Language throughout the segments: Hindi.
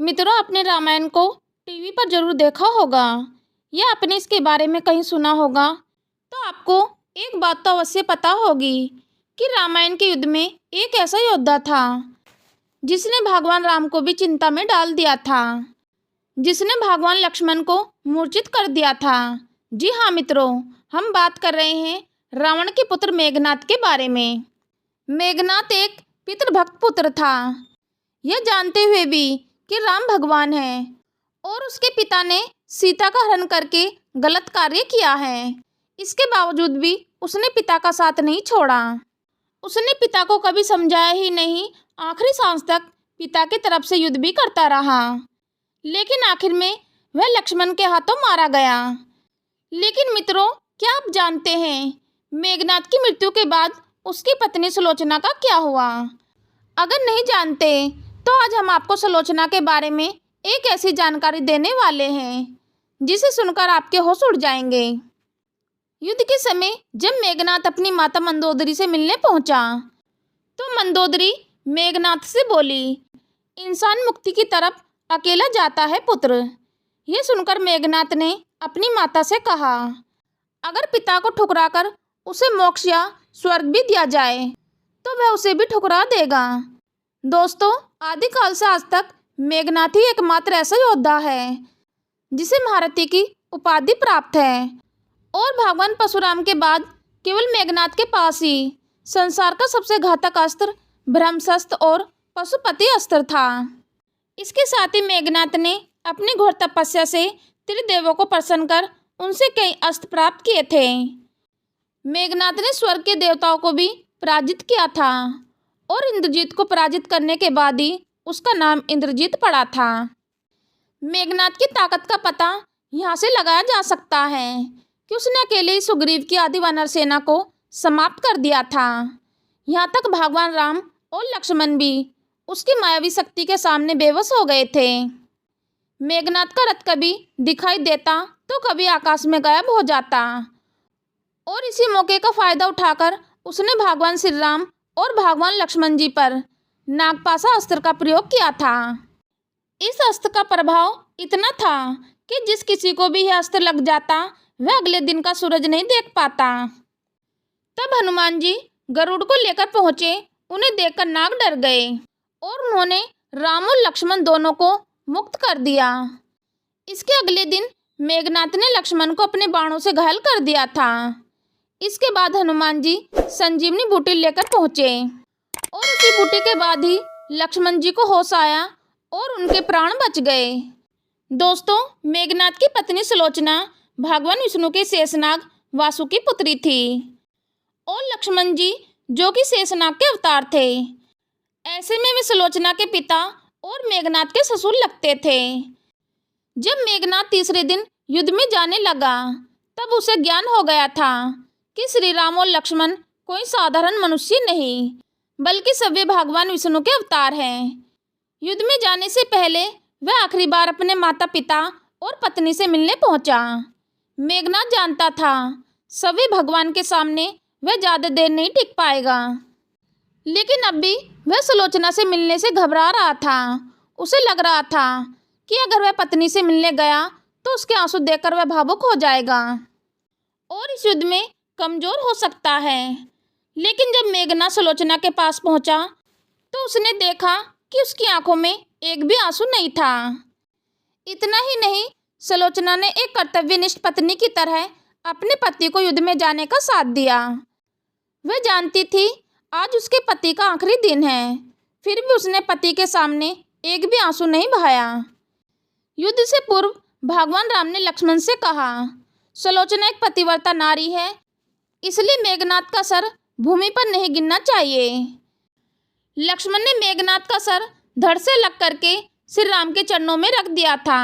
मित्रों, आपने रामायण को टीवी पर जरूर देखा होगा या आपने इसके बारे में कहीं सुना होगा। तो आपको एक बात तो अवश्य पता होगी कि रामायण के युद्ध में एक ऐसा योद्धा था जिसने भगवान राम को भी चिंता में डाल दिया था, जिसने भगवान लक्ष्मण को मूर्छित कर दिया था। जी हाँ मित्रों, हम बात कर रहे हैं रावण के पुत्र मेघनाद के बारे में। मेघनाद एक पितृभक्त पुत्र था। यह जानते हुए भी कि राम भगवान है और उसके पिता ने सीता का हरण करके गलत कार्य किया है, इसके बावजूद भी उसने पिता का साथ नहीं छोड़ा। उसने पिता को कभी समझाया ही नहीं, आखिरी सांस तक पिता की तरफ से युद्ध भी करता रहा, लेकिन आखिर में वह लक्ष्मण के हाथों मारा गया। लेकिन मित्रों, क्या आप जानते हैं मेघनाद की मृत्यु के बाद उसकी पत्नी सुलोचना का क्या हुआ? अगर नहीं जानते तो आज हम आपको सुलोचना के बारे में एक ऐसी जानकारी देने वाले हैं जिसे सुनकर आपके होश उड़ जाएंगे। युद्ध के समय जब मेघनाद अपनी माता मंदोदरी से मिलने पहुंचा तो मंदोदरी मेघनाद से बोली, इंसान मुक्ति की तरफ अकेला जाता है पुत्र। यह सुनकर मेघनाद ने अपनी माता से कहा, अगर पिता को ठुकराकर उसे मोक्ष या स्वर्ग भी दिया जाए तो वह उसे भी ठुकरा देगा। दोस्तों, आदिकाल से आज तक मेघनाद ही एकमात्र ऐसा योद्धा है जिसे महारथी की उपाधि प्राप्त है और भगवान परशुराम के बाद केवल मेघनाद के पास ही संसार का सबसे घातक अस्त्र ब्रह्मास्त्र और पशुपति अस्त्र था। इसके साथ ही मेघनाद ने अपनी घोर तपस्या से त्रिदेवों को प्रसन्न कर उनसे कई अस्त्र प्राप्त किए थे। मेघनाद ने स्वर्ग के देवताओं को भी पराजित किया था और इंद्रजीत को पराजित करने के बाद ही उसका नाम इंद्रजीत पड़ा था। मेघनाद की ताकत का पता यहाँ से लगाया जा सकता है कि उसने अकेले ही सुग्रीव की आधी वानर सेना को समाप्त कर दिया था। यहाँ तक भगवान राम और लक्ष्मण भी उसकी मायावी शक्ति के सामने बेबस हो गए थे। मेघनाद का रथ कभी दिखाई देता तो कभी आकाश में गायब हो जाता और इसी मौके का फायदा उठाकर उसने भगवान श्री राम और भगवान लक्ष्मण जी पर नागपाशा अस्त्र का प्रयोग किया था। इस अस्त्र का प्रभाव इतना था कि जिस किसी को भी यह अस्त्र लग जाता वह अगले दिन का सूरज नहीं देख पाता। तब हनुमान जी गरुड़ को लेकर पहुंचे। उन्हें देखकर नाग डर गए और उन्होंने राम और लक्ष्मण दोनों को मुक्त कर दिया। इसके अगले दिन मेघनाद ने लक्ष्मण को अपने बाणों से घायल कर दिया था। इसके बाद हनुमान जी संजीवनी बूटी लेकर पहुंचे और उसी बूटी के बाद ही लक्ष्मण जी को होश आया और उनके प्राण बच गए। दोस्तों, मेघनाद की पत्नी सुलोचना भगवान विष्णु के शेषनाग वासुकी पुत्री थी और लक्ष्मण जी जो कि शेषनाग के अवतार थे। ऐसे में वे सुलोचना के पिता और मेघनाद के ससुर लगते थे। जब मेघनाद तीसरे दिन युद्ध में जाने लगा तब उसे ज्ञान हो गया था कि श्री राम और लक्ष्मण कोई साधारण मनुष्य नहीं बल्कि सभी भगवान विष्णु के अवतार हैं। युद्ध में जाने से पहले वह आखिरी बार अपने माता पिता और पत्नी से मिलने पहुंचा। मेघनाद जानता था सभी भगवान के सामने वह ज़्यादा देर नहीं टिक पाएगा, लेकिन अब भी वह सुलोचना से मिलने से घबरा रहा था। उसे लग रहा था कि अगर वह पत्नी से मिलने गया तो उसके आंसू देखकर वह भावुक हो जाएगा और इस युद्ध में कमज़ोर हो सकता है। लेकिन जब मेघनाद सुलोचना के पास पहुंचा तो उसने देखा कि उसकी आंखों में एक भी आंसू नहीं था। इतना ही नहीं, सुलोचना ने एक कर्तव्यनिष्ठ पत्नी की तरह अपने पति को युद्ध में जाने का साथ दिया। वह जानती थी आज उसके पति का आखिरी दिन है, फिर भी उसने पति के सामने एक भी आंसू नहीं बहाया। युद्ध से पूर्व भगवान राम ने लक्ष्मण से कहा, सुलोचना एक पतिव्रता नारी है, इसलिए मेघनाद का सर भूमि पर नहीं गिरना चाहिए। लक्ष्मण ने मेघनाद का सर धड़ से लग करके श्री राम के चरणों में रख दिया था।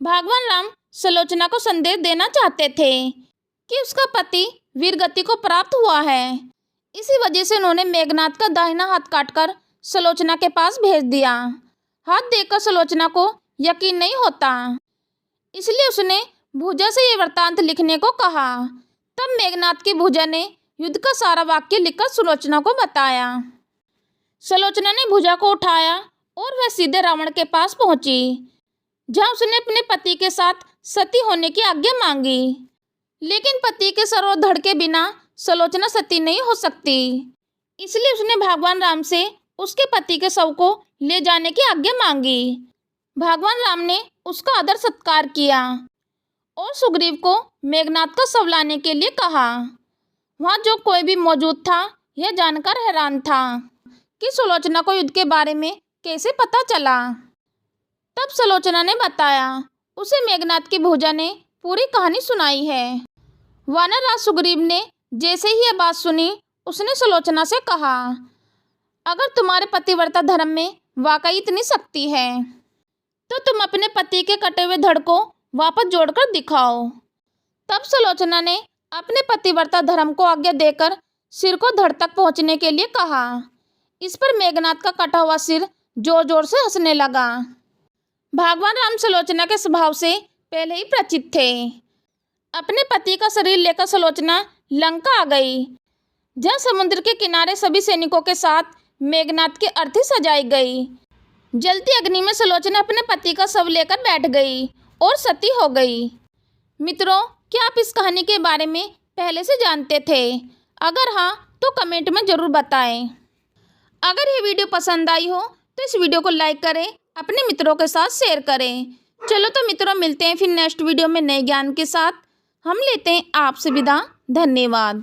भगवान राम सुलोचना को संदेश देना चाहते थे कि उसका पति वीरगति को प्राप्त हुआ है। इसी वजह से उन्होंने मेघनाद का दाहिना हाथ काटकर सुलोचना के पास भेज दिया। हाथ देखकर सुलोचना को यकीन नहीं होता, इसलिए उसने भुजा से ये वृत्तांत लिखने को कहा। तब मेघनाद की भुजा ने युद्ध का सारा वाक्य लिखकर सुलोचना को बताया। सुलोचना ने भुजा को उठाया और वह सीधे रावण के पास पहुंची, जहां उसने अपने पति के साथ सती होने की आज्ञा मांगी। लेकिन पति के सरोवर धड़ के बिना सुलोचना सती नहीं हो सकती, इसलिए उसने भगवान राम से उसके पति के शव को ले जाने की आज्ञा मांगी। भगवान राम ने उसका आदर सत्कार किया और सुग्रीव को मेघनाद का शव लाने के लिए कहा। वहां जो कोई भी मौजूद था यह जानकर हैरान था कि सुलोचना को युद्ध के बारे में कैसे पता चला। तब सुलोचना ने बताया, उसे मेघनाद की भुजा ने पूरी कहानी सुनाई है। वानरराज सुग्रीव ने जैसे ही यह बात सुनी, उसने सुलोचना से कहा, अगर तुम्हारे पतिव्रता धर्म में वाकई इतनी शक्ति है तो तुम अपने पति के कटे हुए धड़ को वापस जोड़कर दिखाओ। तब सुलोचना ने अपने पतिव्रता धर्म को आज्ञा देकर सिर को धड़ तक पहुंचने के लिए कहा। इस पर मेघनाद का कटा हुआ सिर जोर जोर से हंसने लगा। भगवान राम सुलोचना के स्वभाव से पहले ही परिचित थे। अपने पति का शरीर लेकर सुलोचना लंका आ गई, जहाँ समुद्र के किनारे सभी सैनिकों के साथ मेघनाद की अर्थी सजाई गई। जलती अग्नि में सुलोचना अपने पति का शव लेकर बैठ गई और सती हो गई। मित्रों, क्या आप इस कहानी के बारे में पहले से जानते थे? अगर हाँ तो कमेंट में ज़रूर बताएं। अगर ये वीडियो पसंद आई हो तो इस वीडियो को लाइक करें, अपने मित्रों के साथ शेयर करें। चलो तो मित्रों, मिलते हैं फिर नेक्स्ट वीडियो में नए ज्ञान के साथ। हम लेते हैं आपसे विदा। धन्यवाद।